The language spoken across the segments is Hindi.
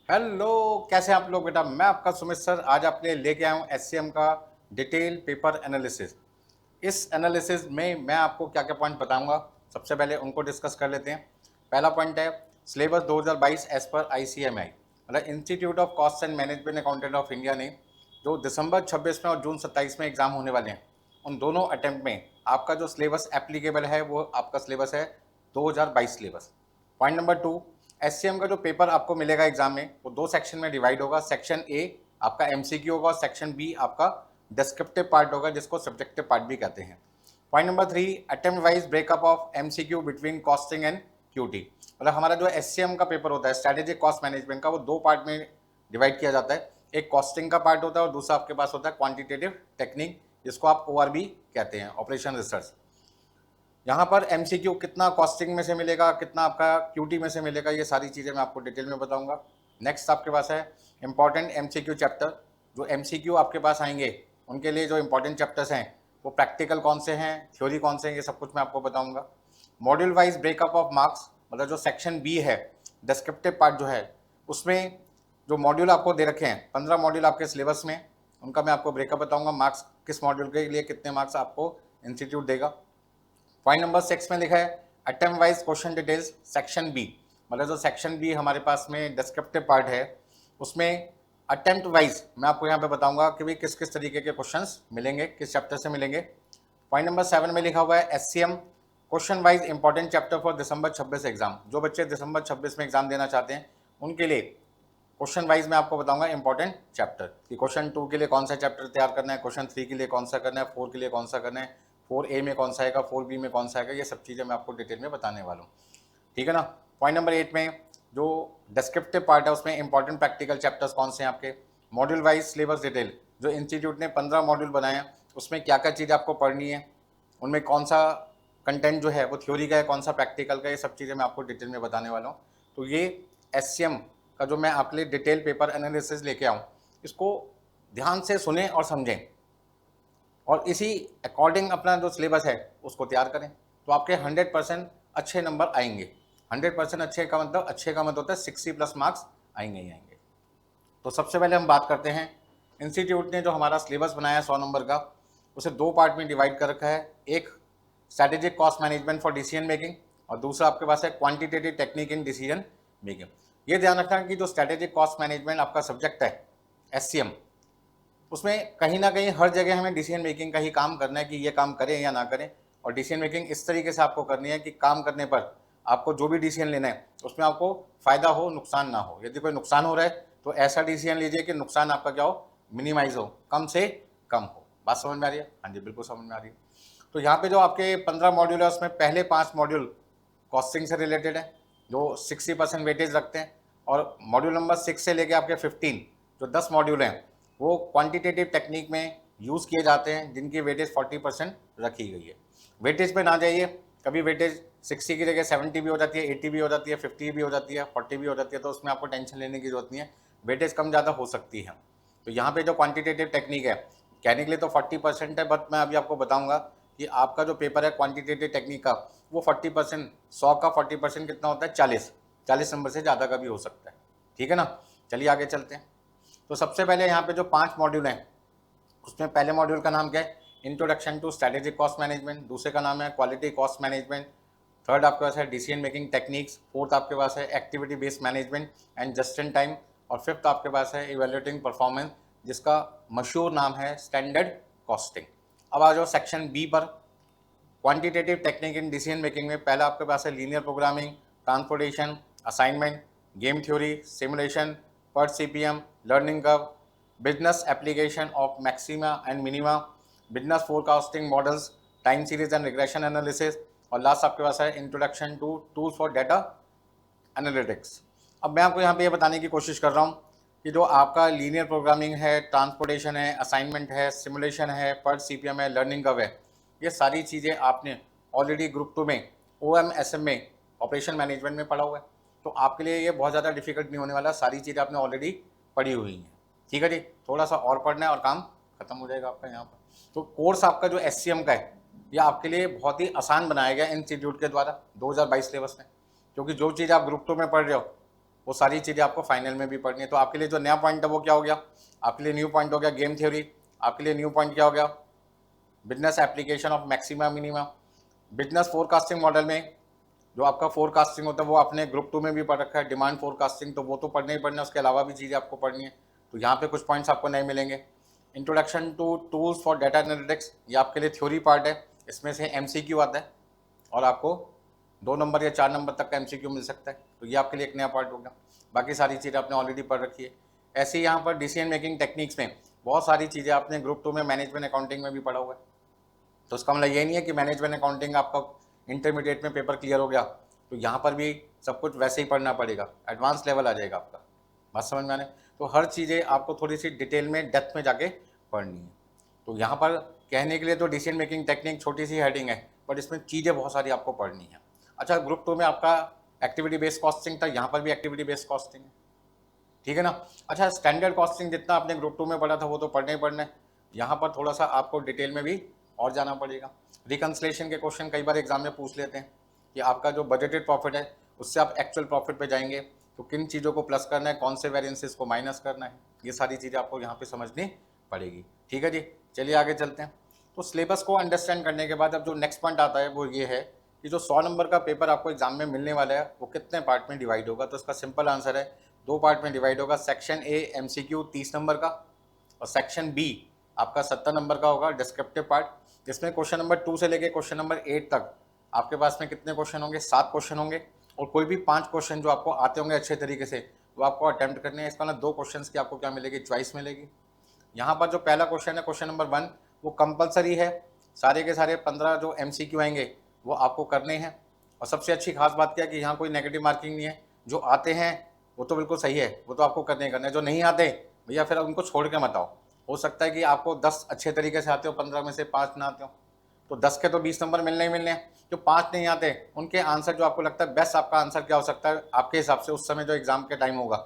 हेलो, कैसे हैं आप लोग बेटा। मैं आपका सुमित सर आज आपके लिए लेके आया हूँ एचसीएम का डिटेल पेपर एनालिसिस। इस एनालिसिस में मैं आपको क्या क्या पॉइंट बताऊंगा, सबसे पहले उनको डिस्कस कर लेते हैं। पहला पॉइंट है सिलेबस 2022 एज पर आईसीएमआई, मतलब institute of cost and management accountant of India ने जो दिसंबर 26 में और जून 27 में एग्जाम होने वाले हैं, उन दोनों अटेम्प्ट में आपका जो सिलेबस एप्लीकेबल है वो आपका सिलेबस है 2022 सिलेबस। पॉइंट नंबर 2, एचसीएम का जो पेपर आपको मिलेगा एग्जाम में वो दो सेक्शन में डिवाइड होगा। सेक्शन ए आपका एमसीक्यू होगा और सेक्शन बी आपका डिस्क्रिप्टिव पार्ट होगा, जिसको सब्जेक्टिव पार्ट भी कहते हैं। Point number 3, attempt wise breakup of MCQ between costing and QT, मतलब हमारा जो एचसीएम का पेपर होता है स्ट्रेटेजिक कॉस्ट मैनेजमेंट का, वो दो पार्ट में डिवाइड किया जाता है। एक कॉस्टिंग का पार्ट होता है और दूसरा आपके पास होता है क्वांटिटेटिव टेक्निक, जिसको आप ओआरबी कहते हैं, ऑपरेशन रिसर्च। यहाँ पर एमसीक्यू कितना कॉस्टिंग में से मिलेगा, कितना आपका क्यूटी में से मिलेगा, ये सारी चीज़ें मैं आपको डिटेल में बताऊंगा। नेक्स्ट आपके पास है इंपॉर्टेंट एमसीक्यू चैप्टर। जो एमसीक्यू आपके पास आएंगे उनके लिए जो इंपॉर्टेंट चैप्टर्स हैं वो प्रैक्टिकल कौन से हैं, थ्योरी कौन से हैं, ये सब कुछ मैं आपको बताऊंगा। Module wise breakup of marks, मतलब जो सेक्शन बी है डिस्क्रिप्टिव पार्ट जो है, उसमें जो मॉड्यूल आपको दे रखे हैं 15 मॉड्यूल आपके सिलेबस में, उनका मैं आपको ब्रेकअप बताऊंगा, मार्क्स किस मॉड्यूल के लिए कितने मार्क्स आपको इंस्टीट्यूट देगा। पॉइंट नंबर 6 में लिखा है attempt wise question details section B, मतलब जो सेक्शन बी हमारे पास में डिस्क्रिप्टिव पार्ट है उसमें अटेम्प्ट वाइज मैं आपको यहाँ पे बताऊंगा कि भाई किस किस तरीके के क्वेश्चंस मिलेंगे, किस चैप्टर से मिलेंगे। पॉइंट नंबर 7 में लिखा हुआ है HCM question wise important chapter for December 26 exam. जो बच्चे दिसंबर 26 में एग्जाम देना चाहते हैं उनके लिए क्वेश्चन वाइज मैं आपको बताऊंगा इंपॉर्टेंट चैप्टर कि क्वेश्चन 2 के लिए कौन सा चैप्टर तैयार करना है, क्वेश्चन 3 के लिए कौन सा करना है, 4 के लिए कौन सा करना है, 4A में कौन सा आएगा, 4B में कौन सा आएगा, ये सब चीज़ें मैं आपको डिटेल में बताने वाला हूँ। ठीक है ना। पॉइंट नंबर 8 में जो डिस्क्रिप्टिव पार्ट है उसमें इंपॉर्टेंट प्रैक्टिकल चैप्टर्स कौन से हैं आपके। मॉड्यूल वाइज सिलेबस डिटेल, जो इंस्टीट्यूट ने 15 मॉड्यूल बनाए हैं उसमें क्या क्या चीज़ आपको पढ़नी है, उनमें कौन सा कंटेंट जो है वो थ्योरी का है, कौन सा प्रैक्टिकल का, ये सब चीज़ें मैं आपको डिटेल में बताने वाला हूँ। तो ये एचसीएम का जो मैं आपके लिए डिटेल पेपर एनालिसिस लेके आऊँ, इसको ध्यान से सुने और समझें और इसी अकॉर्डिंग अपना जो सिलेबस है उसको तैयार करें, तो आपके 100% अच्छे नंबर आएंगे। 100% अच्छे का मतलब, अच्छे का मतलब होता है 60+ मार्क्स आएंगे ही आएंगे। तो सबसे पहले हम बात करते हैं, इंस्टीट्यूट ने जो हमारा सिलेबस बनाया है 100 नंबर का, उसे दो पार्ट में डिवाइड कर रखा है। एक strategic cost management for decision making और दूसरा आपके पास है quantitative technique in decision making. ये ध्यान रखना कि जो स्ट्रैटेजिक कॉस्ट मैनेजमेंट आपका सब्जेक्ट है एचसीएम, उसमें कहीं ना कहीं हर जगह हमें डिसीजन मेकिंग का ही काम करना है कि ये काम करें या ना करें। और डिसीजन मेकिंग इस तरीके से आपको करनी है कि काम करने पर आपको जो भी डिसीजन लेना है उसमें आपको फ़ायदा हो, नुकसान ना हो। यदि कोई नुकसान हो रहा है तो ऐसा डिसीजन लीजिए कि नुकसान आपका क्या हो, मिनिमाइज हो, कम से कम हो। बात समझ में आ रही है? हाँ जी, बिल्कुल समझ में आ रही है। तो यहाँ पे जो आपके 15 मॉड्यूल है उसमें पहले 5 मॉड्यूल कॉस्टिंग से रिलेटेड है जो 60% वेटेज रखते हैं, और मॉड्यूल नंबर 6 से लेके आपके 15 जो 10 मॉड्यूल हैं वो क्वांटिटेटिव टेक्निक में यूज़ किए जाते हैं, जिनकी वेटेज 40% रखी गई है। वेटेज पे ना जाइए, कभी वेटेज 60 की जगह 70 भी हो जाती है, 80 भी हो जाती है, 50 भी हो जाती है, 40 भी हो जाती है, तो उसमें आपको टेंशन लेने की जरूरत नहीं है, वेटेज कम ज़्यादा हो सकती है। तो यहाँ पे जो क्वांटिटेटिव टेक्निक है कहने के लिए तो 40% है, बट मैं अभी आपको बताऊंगा कि आपका जो पेपर है क्वांटिटेटिव टेक्निक का वो 40%, 100 का 40% कितना होता है, 40 नंबर से ज़्यादा का भी हो सकता है। ठीक है ना। चलिए आगे चलते हैं। तो सबसे पहले यहाँ पे जो 5 मॉड्यूल हैं उसमें पहले मॉड्यूल का नाम क्या है, introduction to strategic cost management. दूसरे का नाम है क्वालिटी कॉस्ट मैनेजमेंट। थर्ड आपके पास है डिसीजन मेकिंग टेक्निक्स। फोर्थ आपके पास है activity based management and just in time. और फिफ्थ आपके पास है इवेल्युएटिंग परफॉर्मेंस, जिसका मशहूर नाम है स्टैंडर्ड कॉस्टिंग। अब आ जाओ सेक्शन बी पर, quantitative technique in decision making में पहला आपके पास है linear programming, transportation, assignment, game theory, simulation, PERT CPM, learning curve, business application of maxima and minima, business forecasting models, time series and regression analysis, और लास्ट आपके पास है introduction to tools for data analytics. अब मैं आपको यहाँ पे ये बताने की कोशिश कर रहा हूँ कि जो आपका लीनियर प्रोग्रामिंग है, ट्रांसपोर्टेशन है, असाइनमेंट है, सिमुलेशन है, पर्ट सीपीएम है, लर्निंग कर्व है, ये सारी चीज़ें आपने ऑलरेडी ग्रुप 2 में OMSM में ऑपरेशन मैनेजमेंट में पढ़ा हुआ है। तो आपके लिए ये बहुत ज़्यादा डिफिकल्ट नहीं होने वाला, सारी चीज़ें आपने ऑलरेडी पढ़ी हुई हैं। ठीक है जी, थोड़ा सा और पढ़ना है और काम खत्म हो जाएगा आपका यहाँ पर। तो कोर्स आपका जो SCM का है ये आपके लिए बहुत ही आसान बनाया गया इंस्टीट्यूट के द्वारा 2022 सिलेबस में, क्योंकि जो चीज़ आप ग्रुप 2 में पढ़ रहे हो वो सारी चीज़ें आपको फाइनल में भी पढ़नी है। तो आपके लिए जो नया पॉइंट है वो क्या हो गया, आपके लिए न्यू पॉइंट हो गया गेम थ्योरी, आपके लिए न्यू पॉइंट क्या हो गया, business application of maxima minima. Business forecasting model में जो आपका फोरकास्टिंग होता है वो आपने ग्रुप 2 में भी पढ़ रखा है, डिमांड फोरकास्टिंग, तो वो तो पढ़ना ही पढ़ना है, उसके अलावा भी चीज़ें आपको पढ़नी है। तो यहाँ पे कुछ पॉइंट्स आपको नहीं मिलेंगे। Introduction to tools for data analytics, ये आपके लिए थ्योरी पार्ट है, इसमें से MCQ आता है और आपको 2 नंबर या 4 नंबर तक का MCQ मिल सकता है। तो ये आपके लिए एक नया पार्ट हो गया। बाकी सारी चीज़ें आपने ऑलरेडी पढ़ रखी है। ऐसे ही यहाँ पर डिसीजन मेकिंग टेक्निक्स में बहुत सारी चीज़ें आपने ग्रुप 2 में मैनेजमेंट अकाउंटिंग में भी पढ़ा हुआ है। तो इसका मतलब ये नहीं है कि मैनेजमेंट अकाउंटिंग आपका इंटरमीडिएट में पेपर क्लियर हो गया तो यहाँ पर भी सब कुछ वैसे ही पढ़ना पड़ेगा, एडवांस लेवल आ जाएगा आपका। बात समझ में आने, तो हर चीज़ें आपको थोड़ी सी डिटेल में डेप्थ में जाके पढ़नी है। तो यहाँ पर कहने के लिए तो डिसीजन मेकिंग टेक्निक छोटी सी हेडिंग है, बट इसमें चीज़ें बहुत सारी आपको पढ़नी है। अच्छा, ग्रुप 2 में आपका एक्टिविटी बेस्ड कॉस्टिंग था, यहाँ पर भी एक्टिविटी बेस्ड कॉस्टिंग है, ठीक है ना। अच्छा, स्टैंडर्ड कॉस्टिंग जितना आपने ग्रुप 2 में पढ़ा था वो तो पढ़ना ही पढ़ना है, यहाँ पर थोड़ा सा आपको डिटेल में भी और जाना पड़ेगा। रिकन्सलेशन के क्वेश्चन कई बार एग्जाम में पूछ लेते हैं कि आपका जो बजटेड प्रॉफिट है उससे आप एक्चुअल प्रॉफिट पे जाएंगे तो किन चीज़ों को प्लस करना है, कौन से वेरिएंसेस को माइनस करना है, ये सारी चीज़ें आपको यहाँ पे समझनी पड़ेगी। ठीक है जी, चलिए आगे चलते हैं। तो सिलेबस को अंडरस्टैंड करने के बाद अब जो नेक्स्ट पॉइंट आता है वो ये है कि जो 100 नंबर का पेपर आपको एग्जाम में मिलने वाला है वो कितने पार्ट में डिवाइड होगा। तो इसका सिंपल आंसर है 2 पार्ट में डिवाइड होगा। सेक्शन ए MCQ 30 नंबर का और सेक्शन बी आपका 70 नंबर का होगा डिस्क्रिप्टिव पार्ट, जिसमें क्वेश्चन नंबर 2 से लेके क्वेश्चन नंबर 8 तक आपके पास में कितने क्वेश्चन होंगे, 7 क्वेश्चन होंगे और कोई भी 5 क्वेश्चन जो आपको आते होंगे अच्छे तरीके से वो आपको अटेम्प्ट करने हैं। इसका ना 2 क्वेश्चन की आपको क्या मिलेगी, चॉइस मिलेगी। यहाँ पर जो पहला क्वेश्चन है क्वेश्चन नंबर 1 वो कंपलसरी है, सारे के सारे 15 जो MCQ आएंगे वो आपको करने हैं। और सबसे अच्छी खास बात क्या है कि यहाँ कोई नेगेटिव मार्किंग नहीं है, जो आते हैं वो तो बिल्कुल सही है, वो तो आपको करने ही करना है। जो नहीं आते भैया फिर उनको छोड़ के मत आओ, हो सकता है कि आपको 10 अच्छे तरीके से आते हो, 15 में से 5 ना आते हो, तो 10 के तो 20 नंबर मिलने ही मिलने हैं। जो 5 नहीं आते उनके आंसर जो आपको लगता है बेस्ट आपका आंसर क्या हो सकता है आपके हिसाब से उस समय जो एग्जाम के टाइम होगा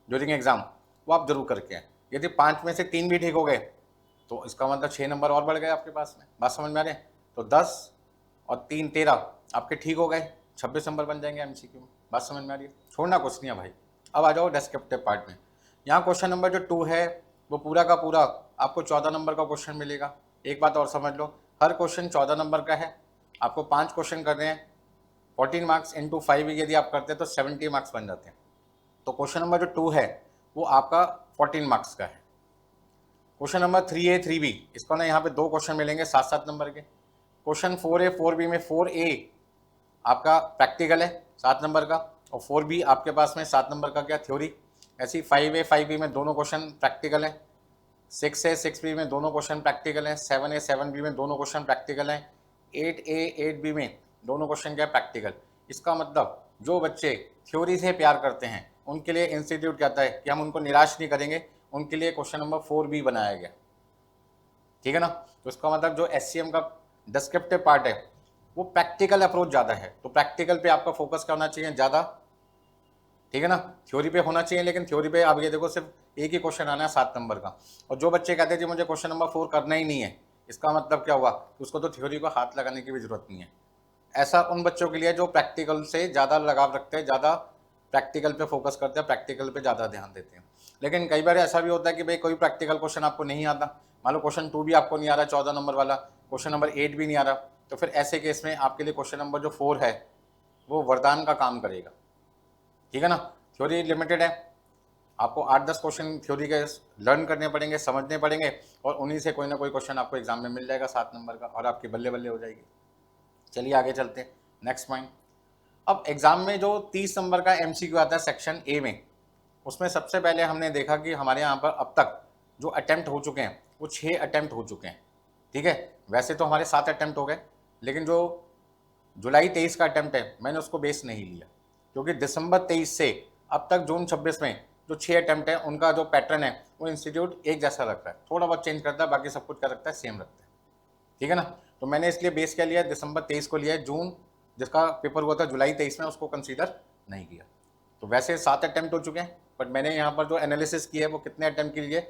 ड्यूरिंग एग्जाम, वो आप जरूर करके आए। यदि 5 में से 3 भी ठीक हो गए तो इसका मतलब 6 नंबर और बढ़ गए आपके पास में। बात समझ में आ रही है। तो 10 और 3 13 आपके ठीक हो गए, 26 नंबर बन जाएंगे MCQ में। बात समझ में आ रही है, छोड़ना कुछ नहीं है भाई। अब आ जाओ डिस्क्रिप्टिव पार्ट में। यहाँ क्वेश्चन नंबर जो 2 है वो पूरा का पूरा आपको 14 नंबर का क्वेश्चन मिलेगा। एक बात और समझ लो, हर क्वेश्चन 14 नंबर का है, आपको 5 क्वेश्चन कर रहे हैं, 14 मार्क्स इंटू 5 यदि आप करते हैं तो 70 मार्क्स बन जाते हैं। तो क्वेश्चन नंबर जो 2 है वो आपका 14 मार्क्स का है। क्वेश्चन नंबर 3A 3B, इसको ना यहाँ पे 2 क्वेश्चन मिलेंगे 7-7 नंबर के। क्वेश्चन 4A 4B में 4A आपका प्रैक्टिकल है 7 नंबर का और 4B आपके पास में 7 नंबर का क्या थ्योरी। ऐसी 5A 5B में दोनों क्वेश्चन प्रैक्टिकल है, 6A 6B में दोनों क्वेश्चन प्रैक्टिकल हैं, 7A 7B में दोनों क्वेश्चन प्रैक्टिकल हैं, 8A 8B में दोनों क्वेश्चन क्या प्रैक्टिकल। इसका मतलब जो बच्चे थ्योरी से प्यार करते हैं उनके लिए इंस्टीट्यूट कहता है कि हम उनको निराश नहीं करेंगे, उनके लिए क्वेश्चन नंबर 4B बनाया गया, ठीक है ना। तो इसका मतलब जो SCM का डिस्क्रिप्टिव पार्ट है वो प्रैक्टिकल अप्रोच ज़्यादा है, तो प्रैक्टिकल पे आपका फोकस क्या होना चाहिए ज़्यादा, ठीक है ना। थ्योरी पे होना चाहिए, लेकिन थ्योरी पे आप ये देखो सिर्फ एक ही क्वेश्चन आना है 7 नंबर का। और जो बच्चे कहते हैं जी मुझे क्वेश्चन नंबर 4 करना ही नहीं है, इसका मतलब क्या हुआ कि उसको तो थ्योरी को हाथ लगाने की भी जरूरत नहीं है। ऐसा उन बच्चों के लिए जो प्रैक्टिकल से ज़्यादा लगाव रखते हैं, ज़्यादा प्रैक्टिकल पे फोकस करते हैं, प्रैक्टिकल पे ज़्यादा ध्यान देते हैं। लेकिन कई बार ऐसा भी होता है कि भाई कोई प्रैक्टिकल क्वेश्चन आपको नहीं आता, मान लो क्वेश्चन 2 भी आपको नहीं आ रहा 14 नंबर वाला, क्वेश्चन नंबर 8 भी नहीं आ रहा, तो फिर ऐसे केस में आपके लिए क्वेश्चन नंबर जो 4 है वो वरदान का काम करेगा, ठीक है ना। थ्योरी लिमिटेड है, आपको 8-10 क्वेश्चन थ्योरी के लर्न करने पड़ेंगे, समझने पड़ेंगे और उन्हीं से कोई ना कोई क्वेश्चन आपको एग्जाम में मिल जाएगा 7 नंबर का और आपकी बल्ले बल्ले हो जाएगी। चलिए आगे चलते हैं नेक्स्ट पॉइंट। अब एग्जाम में जो 30 नंबर का MCQ आता है सेक्शन ए में, उसमें सबसे पहले हमने देखा कि हमारे यहाँ पर अब तक जो अटैम्प्ट हो चुके हैं वो 6 अटैम्प्ट हो चुके हैं, ठीक है। वैसे तो हमारे 7 अटैम्प्ट हो गए, लेकिन जो जुलाई 23 का अटैम्प्ट है मैंने उसको बेस नहीं लिया, क्योंकि दिसंबर 23 से अब तक जून 26 में जो 6 अटैम्प्ट है उनका जो पैटर्न है वो इंस्टीट्यूट एक जैसा रखता है, थोड़ा बहुत चेंज करता है, बाकी सब कुछ क्या रखता है, सेम रखता है, ठीक है ना। तो मैंने इसलिए बेस क्या लिया, दिसंबर 23 को लिया है, जून जिसका पेपर हुआ था जुलाई 23 में उसको कंसीडर नहीं किया। तो वैसे 7 अटैम्प्ट हो चुके हैं, बट मैंने यहाँ पर जो एनालिसिस की है वो कितने अटैम्प्ट के लिए,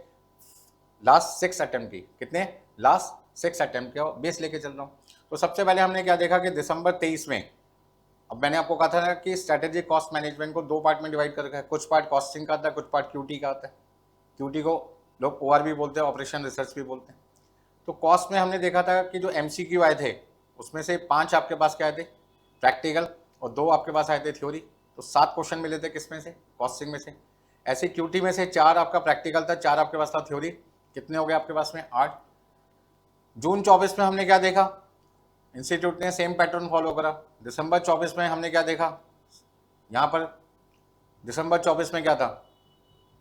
लास्ट 6 अटैम्प्ट की, कितने, लास्ट 6 अटैम्प्ट के बेस लेके चल रहा हूँ। तो सबसे पहले हमने क्या देखा कि दिसंबर 23 में अब मैंने आपको कहा था ना कि स्ट्रेटेजिक कॉस्ट मैनेजमेंट को दो पार्ट में डिवाइड कर रखा है, कुछ पार्ट कॉस्टिंग का आता है, कुछ पार्ट क्यूटी का आता है। क्यूटी को लोग ओआर भी बोलते हैं, ऑपरेशन रिसर्च भी बोलते हैं। तो कॉस्ट में हमने देखा था कि जो एमसीक्यू आए थे उसमें से 5 आपके पास क्या आए थे, प्रैक्टिकल, और 2 आपके पास आए थे थ्योरी। तो 7 क्वेश्चन मिले थे किसमें से, कॉस्टिंग में से। ऐसे क्यूटी में से 4 आपका प्रैक्टिकल था, 4 आपके पास था थ्योरी। कितने हो गए आपके पास में, 8। जून 24 में हमने क्या देखा, इंस्टीट्यूट ने सेम पैटर्न फॉलो करा। दिसंबर 24 में हमने क्या देखा, यहाँ पर दिसंबर 24 में क्या था,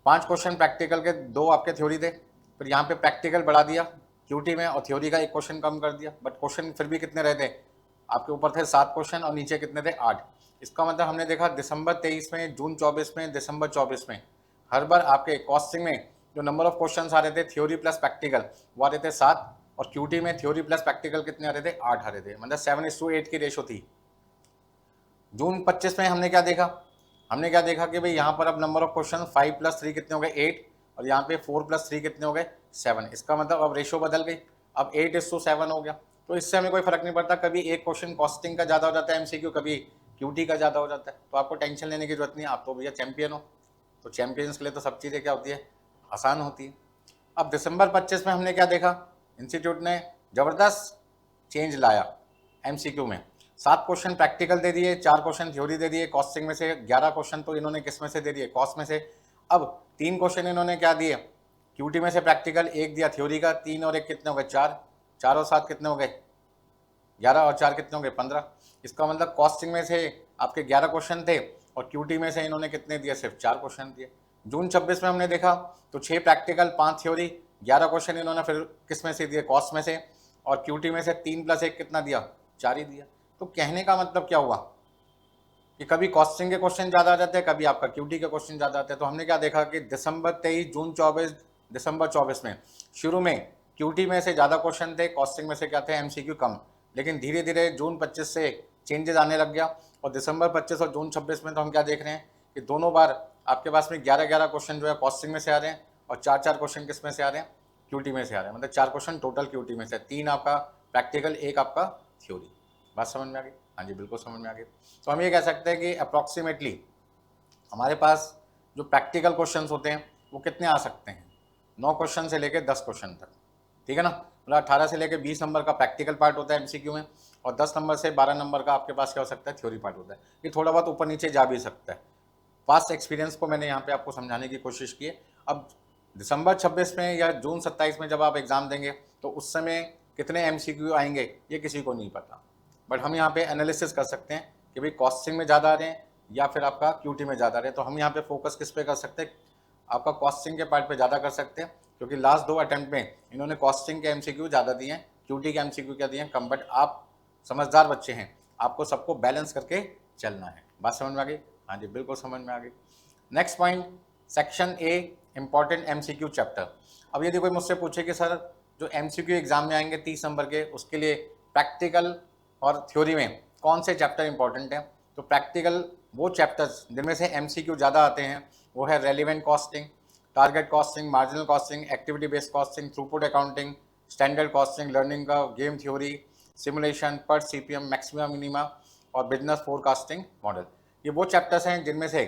5 क्वेश्चन प्रैक्टिकल के, 2 आपके थ्योरी थे। फिर यहाँ पे प्रैक्टिकल बढ़ा दिया क्यूटी में और थ्योरी का 1 क्वेश्चन कम कर दिया, बट क्वेश्चन फिर भी कितने रहते आपके ऊपर थे, 7 क्वेश्चन, और नीचे कितने थे, 8। इसका मतलब हमने देखा दिसंबर 23 में, जून 24 में, दिसंबर 24 में हर बार आपके कॉस्टिंग में जो नंबर ऑफ क्वेश्चन आ रहे थे थ्योरी प्लस प्रैक्टिकल वो आ रहे थे 7, और क्यूटी में थ्योरी प्लस प्रैक्टिकल कितने आ रहे थे, 8 आ रहे थे। मतलब 7:8 की रेशो थी। जून 25 में हमने क्या देखा, हमने क्या देखा कि भाई यहाँ पर अब नंबर ऑफ क्वेश्चन 5 + 3 कितने हो गए, 8, और यहाँ पे 4 + 3 कितने हो गए, 7। इसका मतलब अब रेशो बदल गई, अब 8:7 हो गया। तो इससे हमें कोई फर्क नहीं पड़ता, कभी एक क्वेश्चन कॉस्टिंग का ज़्यादा हो जाता है एमसीक्यू, कभी क्यूटी का ज़्यादा हो जाता है। तो आपको टेंशन लेने की जरूरत नहीं है, आप तो भैया चैंपियन हो। तो चैंपियंस के लिए तो सब चीज़ें क्या होती है, आसान होती है। अब दिसंबर 25 में हमने क्या देखा, इंस्टीट्यूट ने ज़बरदस्त चेंज लाया एमसीक्यू में। 7 क्वेश्चन प्रैक्टिकल दे दिए, 4 क्वेश्चन थ्योरी दे दिए। कॉस्टिंग में से 11 क्वेश्चन तो इन्होंने किस में से दे दिए, कॉस्ट में से। अब 3 क्वेश्चन इन्होंने क्या दिए, क्यूटी में से प्रैक्टिकल, 1 दिया थ्योरी का। 3 और 1 कितने हो गए, 4, 4 और 7 कितने हो गए, 11, और 4 कितने हो गए, 15। इसका मतलब कॉस्टिंग में से आपके 11 क्वेश्चन थे और क्यूटी में से इन्होंने कितने दिए, सिर्फ 4 क्वेश्चन दिए। जून 26 में हमने देखा तो 6 प्रैक्टिकल, 5 थ्योरी, 11 क्वेश्चन इन्होंने फिर किस में से दिए, कॉस्ट में से, और क्यूटी में से 3 + 1 कितना दिया, 4 ही दिया। तो कहने का मतलब क्या हुआ कि कभी कॉस्टिंग के क्वेश्चन ज़्यादा आ जाते हैं, कभी आपका क्यूटी के क्वेश्चन ज़्यादा आते हैं। तो हमने क्या देखा कि दिसंबर 23, जून 24, दिसंबर 24 में शुरू में क्यूटी में से ज़्यादा क्वेश्चन थे, कॉस्टिंग में से क्या थे, एमसीक्यू कम। लेकिन धीरे धीरे जून 25 से चेंजेस आने लग गया, और दिसंबर 25 और जून 26 में तो हम क्या देख रहे हैं कि दोनों बार आपके पास में 11-11 क्वेश्चन जो है कॉस्टिंग में से आ रहे हैं, और 4-4 क्वेश्चन किस में से आ रहे हैं, क्यूटी में से आ रहे हैं। मतलब 4 क्वेश्चन टोटल क्यूटी में से, 3 आपका प्रैक्टिकल, 1 आपका थ्योरी। बात समझ में आ गई, हाँ जी बिल्कुल समझ में आ गई। तो हम ये कह सकते हैं कि अप्रॉक्सीमेटली हमारे पास जो प्रैक्टिकल क्वेश्चंस होते हैं वो कितने आ सकते हैं, 9 क्वेश्चन से लेकर 10 क्वेश्चन तक, ठीक है ना। मतलब 18 से लेकर 20 नंबर का प्रैक्टिकल पार्ट होता है एमसीक्यू में, और 10 नंबर से 12 नंबर का आपके पास क्या हो सकता है, थ्योरी पार्ट होता है। ये थोड़ा बहुत ऊपर नीचे जा भी सकता है। पास्ट एक्सपीरियंस को मैंने यहाँ पे आपको समझाने की कोशिश की है। अब दिसंबर 26 में या जून 27 में जब आप एग्ज़ाम देंगे तो उस समय कितने एमसीक्यू आएंगे ये किसी को नहीं पता, बट हम यहाँ पे एनालिसिस कर सकते हैं कि भाई कॉस्टिंग में ज़्यादा आ रहे हैं या फिर आपका क्यूटी में ज़्यादा आ रहे हैं। तो हम यहाँ पे फोकस किस पे कर सकते हैं, आपका कॉस्टिंग के पार्ट पे ज़्यादा कर सकते हैं, क्योंकि लास्ट 2 अटेम्प्ट में इन्होंने कॉस्टिंग के एमसीक्यू ज़्यादा दिए हैं, क्यूटी के एमसीक्यू क्या दिए हैं, कम। बट आप समझदार बच्चे हैं, आपको सबको बैलेंस करके चलना है। बात समझ में आ गई, हाँ जी बिल्कुल समझ में आ गई। Next point, section A, important MCQ chapter. अब यदि कोई मुझसे पूछे कि सर जो एमसीक्यू एग्जाम में आएंगे 30 नंबर के, उसके लिए प्रैक्टिकल और थ्योरी में कौन से चैप्टर इंपॉर्टेंट हैं, तो प्रैक्टिकल वो चैप्टर्स जिनमें से एमसीक्यू ज़्यादा आते हैं वो है relevant costing, target costing, marginal costing, activity based costing, throughput accounting, standard costing, learning का गेम थ्योरी, सिमुलेशन, पर सीपीएम, मैक्सिमम मिनिमा, और बिजनेस फोरकास्टिंग मॉडल। ये वो चैप्टर्स हैं जिनमें से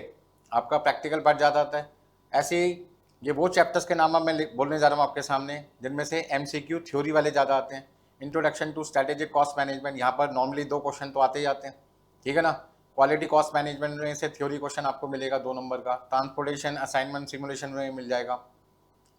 आपका प्रैक्टिकल पार्ट ज़्यादा आता है। ऐसे ही ये वो चैप्टर्स के नाम अब मैं बोलने जा रहा हूँ आपके सामने जिनमें से एमसीक्यू थ्योरी वाले ज़्यादा आते हैं। Introduction to strategic cost management, यहाँ पर नॉर्मली 2 क्वेश्चन तो आते ही आते हैं, ठीक है ना। क्वालिटी कॉस्ट मैनेजमेंट में से थ्योरी क्वेश्चन आपको मिलेगा 2 नंबर का। ट्रांसपोर्टेशन असाइनमेंट सिमुलेशन में मिल जाएगा,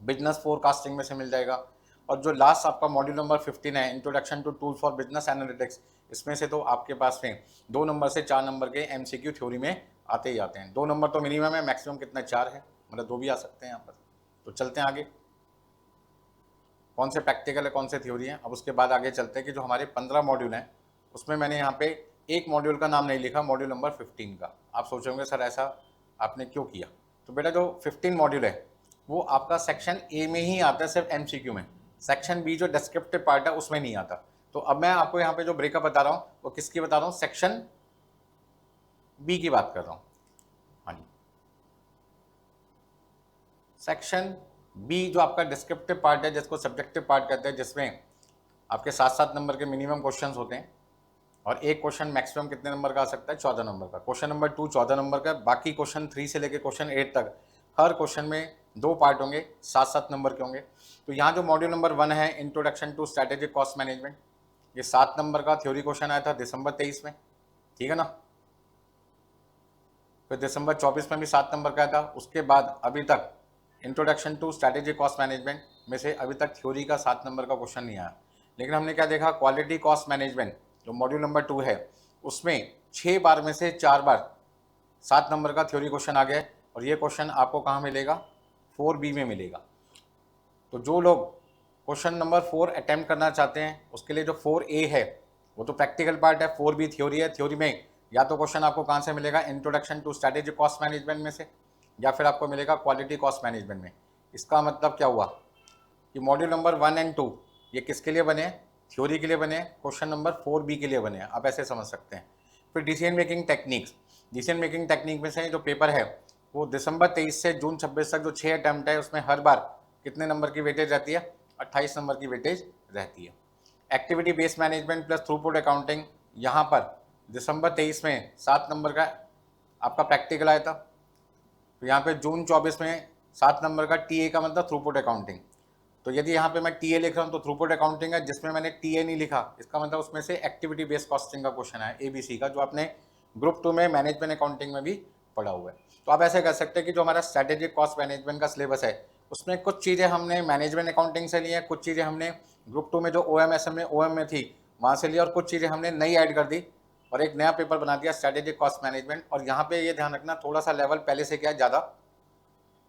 बिजनेस फोरकास्टिंग में से मिल जाएगा, और जो लास्ट आपका मॉड्यूल नंबर 15 है, introduction to tool for business analytics, इसमें से तो आपके पास में 2 नंबर से 4 नंबर के एमसीक्यू थ्योरी में आते ही आते हैं। 2 नंबर तो मिनिमम है, मैक्सिमम कितना, 4 है, मतलब 2 भी आ सकते हैं यहाँ पर। तो चलते हैं आगे, कौन से प्रैक्टिकल है कौन से थ्योरी है। अब उसके बाद आगे चलते हैं कि जो हमारे 15 मॉड्यूल हैं उसमें मैंने यहाँ पे एक मॉड्यूल का नाम नहीं लिखा, मॉड्यूल नंबर 15 का। आप सोचोगे सर ऐसा आपने क्यों किया, तो बेटा जो 15 मॉड्यूल है वो आपका सेक्शन ए में ही आता है, सिर्फ एमसीक्यू में। सेक्शन बी जो डिस्क्रिप्टिव पार्ट है उसमें नहीं आता। तो अब मैं आपको यहाँ पे जो ब्रेकअप बता रहा हूँ वो किसकी बता रहा हूँ, सेक्शन बी की बात कर रहा हूँ। हाँ जी, सेक्शन बी जो आपका डिस्क्रिप्टिव पार्ट है, जिसको सब्जेक्टिव पार्ट कहते हैं, जिसमें आपके 7-7 नंबर के मिनिमम क्वेश्चंस होते हैं और एक क्वेश्चन मैक्सिमम कितने नंबर का आ सकता है, 14 नंबर का। क्वेश्चन नंबर 2 14 नंबर का, बाकी क्वेश्चन 3 से लेकर क्वेश्चन 8 तक हर क्वेश्चन में 2 पार्ट होंगे, 7-7 नंबर के होंगे। तो यहाँ जो मॉड्यूल नंबर 1 है, introduction to strategic cost management, ये 7 नंबर का थ्योरी क्वेश्चन आया था दिसंबर 23 में, ठीक है ना। फिर दिसंबर 24 में भी 7 नंबर का आया था। उसके बाद अभी तक introduction to strategic cost management में से अभी तक थ्योरी का 7 नंबर का क्वेश्चन नहीं आया। लेकिन हमने क्या देखा, क्वालिटी कॉस्ट मैनेजमेंट जो मॉड्यूल नंबर 2 है, उसमें 6 बार में से 4 बार 7 नंबर का थ्योरी क्वेश्चन आ गया। और ये क्वेश्चन आपको कहाँ मिलेगा, 4B में मिलेगा। तो जो लोग क्वेश्चन नंबर 4 अटेम्प्ट करना चाहते हैं, उसके लिए जो 4A है वो तो प्रैक्टिकल पार्ट है, 4B थ्योरी है। थ्योरी में या तो क्वेश्चन आपको कहाँ से मिलेगा, introduction to strategic cost management में से, या फिर आपको मिलेगा क्वालिटी कॉस्ट मैनेजमेंट में। इसका मतलब क्या हुआ कि मॉड्यूल नंबर 1 और 2 ये किसके लिए बने, थ्योरी के लिए बने, क्वेश्चन नंबर 4B के लिए बने, आप ऐसे समझ सकते हैं। फिर decision making techniques, decision making technique में से जो पेपर है वो दिसंबर 23 से जून 26 तक जो 6 अटैम्प्ट है, उसमें हर बार कितने नंबर की वेटेज रहती है, 28 नंबर की वेटेज रहती है। Activity based management plus throughput accounting, यहाँ पर दिसंबर 23 में 7 नंबर का आपका प्रैक्टिकल आया था। तो यहाँ पे जून 24 में 7 नंबर का टीए का मतलब थ्रूपुट अकाउंटिंग। तो यदि यहाँ पे मैं टीए लिख रहा हूँ तो थ्रूपुट अकाउंटिंग है, जिसमें मैंने टीए नहीं लिखा, इसका मतलब उसमें से एक्टिविटी बेस्ड कॉस्टिंग का क्वेश्चन है, एबीसी का, जो आपने ग्रुप 2 में मैनेजमेंट अकाउंटिंग में भी पढ़ा हुआ है। तो आप ऐसे कर सकते हैं कि जो हमारा स्ट्रैटेजिक कॉस्ट मैनेजमेंट का सिलेबस है, उसमें कुछ चीज़ें हमने मैनेजमेंट अकाउंटिंग से ली है, कुछ चीज़ें हमने ग्रुप 2 में जो OM में थी वहाँ से ली, और कुछ चीज़ें हमने नई ऐड कर दी और एक नया पेपर बना दिया स्ट्रैटेजिक कॉस्ट मैनेजमेंट। और यहाँ पे ये ध्यान रखना, थोड़ा सा लेवल पहले से क्या है, ज़्यादा,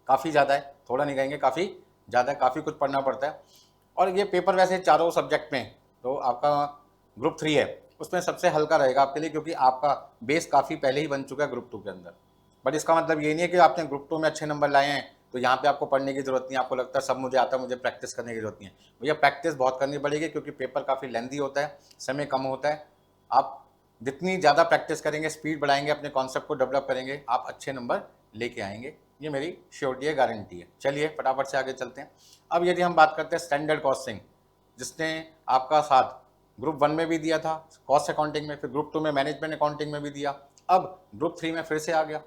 काफ़ी ज़्यादा है, थोड़ा नहीं कहेंगे, काफ़ी ज़्यादा है, काफ़ी कुछ पढ़ना पड़ता है। और ये पेपर वैसे चारों सब्जेक्ट में, तो आपका ग्रुप 3 है उसमें सबसे हल्का रहेगा आपके लिए, क्योंकि आपका बेस काफ़ी पहले ही बन चुका है ग्रुप 2 के अंदर। बट इसका मतलब ये नहीं है कि आपने ग्रुप 2 में अच्छे नंबर लाए हैं तो यहाँ पे आपको पढ़ने की जरूरत नहीं है, आपको लगता है सब मुझे आता है, मुझे प्रैक्टिस करने की जरूरत नहीं है। भैया प्रैक्टिस बहुत करनी पड़ेगी, क्योंकि पेपर काफ़ी लेंथी होता है, समय कम होता है। आप जितनी ज़्यादा प्रैक्टिस करेंगे, स्पीड बढ़ाएंगे, अपने कॉन्सेप्ट को डेवलप करेंगे, आप अच्छे नंबर लेके आएंगे, ये मेरी श्योरिटी है, गारंटी है। चलिए फटाफट से आगे चलते हैं। अब यदि हम बात करते हैं स्टैंडर्ड कॉस्टिंग, जिसने आपका साथ ग्रुप 1 में भी दिया था कॉस्ट अकाउंटिंग में, फिर ग्रुप 2 में मैनेजमेंट अकाउंटिंग में भी दिया, अब ग्रुप 3 में फिर से आ गया,